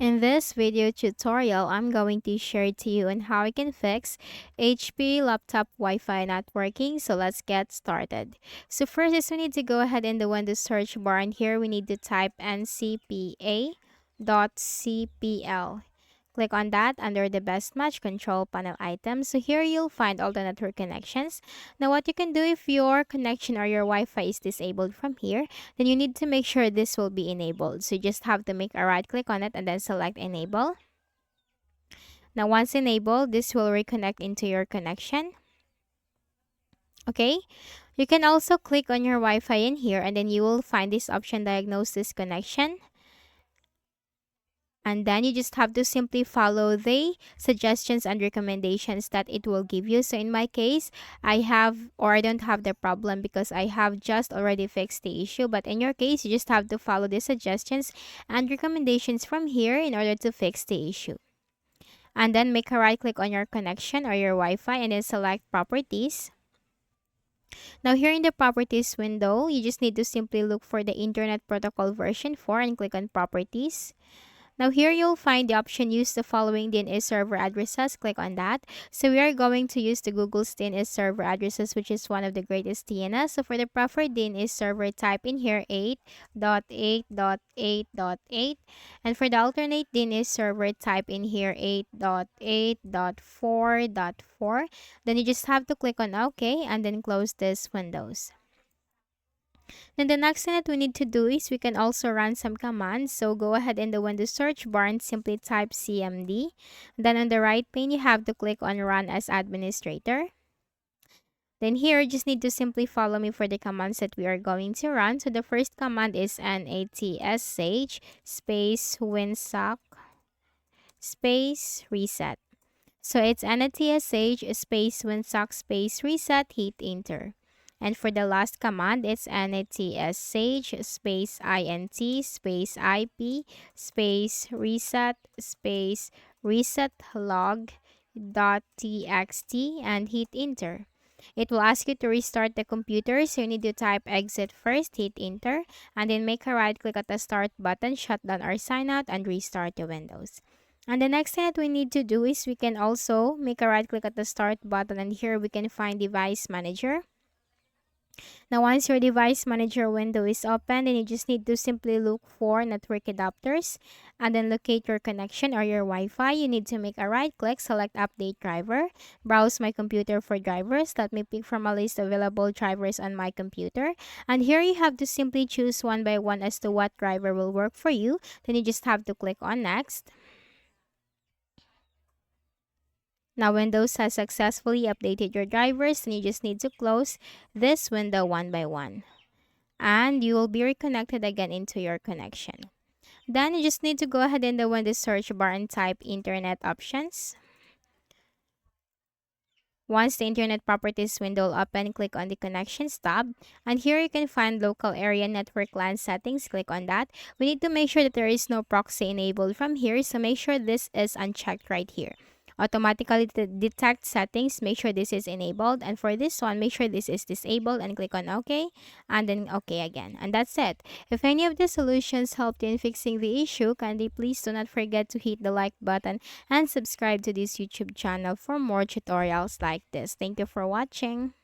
In this video tutorial, I'm going to share to you on how you can fix HP laptop Wi-Fi not working. So let's get started. So first is we need to go ahead in the Windows search bar, and here we need to type ncpa.cpl. Click on that under the best match control panel items. So here you'll find all the network connections. Now what you can do if your connection or your Wi-Fi is disabled from here, then you need to make sure this will be enabled. So you just have to make a right click on it and then select enable. Now once enabled, this will reconnect into your connection. Okay, you can also click on your Wi-Fi in here and then you will find this option, diagnose this connection. And then you just have to simply follow the suggestions and recommendations that it will give you. So in my case, I don't have the problem because I have just already fixed the issue. But in your case, you just have to follow the suggestions and recommendations from here in order to fix the issue. And then make a right click on your connection or your Wi-Fi and then select properties. Now here in the properties window, you just need to simply look for the Internet Protocol version 4 and click on properties. Now here you'll find the option use the following DNS server addresses. Click on that. So we are going to use the Google's DNS server addresses, which is one of the greatest DNS. So for the preferred DNS server, type in here 8.8.8.8. And for the alternate DNS server, type in here 8.8.4.4. Then you just have to click on OK and then close this windows. Then the next thing that we need to do is we can also run some commands. So go ahead in the Windows search bar and simply type cmd. Then on the right pane, you have to click on run as administrator. Then here, you just need to simply follow me for the commands that we are going to run. So the first command is netsh space winsock space reset. So it's netsh space winsock space reset, hit enter. And for the last command, it's netsh space int space ip space resetlog.txt and hit enter. It will ask you to restart the computer, so you need to type exit first, hit enter, and then make a right click at the start button, shut down or sign out, and restart the Windows. And the next thing that we need to do is we can also make a right click at the start button, and here we can find device manager. Now once your device manager window is open, then you just need to simply look for network adapters and then locate your connection or your Wi-Fi. You need to make a right click, select update driver, browse my computer for drivers. Let me pick from a list of available drivers on my computer. And here you have to simply choose one by one as to what driver will work for you. Then you just have to click on next. Now Windows has successfully updated your drivers, and you just need to close this window one by one. And you will be reconnected again into your connection. Then you just need to go ahead in the Windows search bar and type Internet Options. Once the Internet Properties window will open, click on the Connections tab. And here you can find Local Area Network LAN Settings. Click on that. We need to make sure that there is no proxy enabled from here, so make sure this is unchecked right here. Automatically detect settings, make sure this is enabled, and for this one, make sure this is disabled and click on OK and then OK again. And that's it. If any of the solutions helped in fixing the issue, kindly please do not forget to hit the like button and subscribe to this YouTube channel for more tutorials like this. Thank you for watching.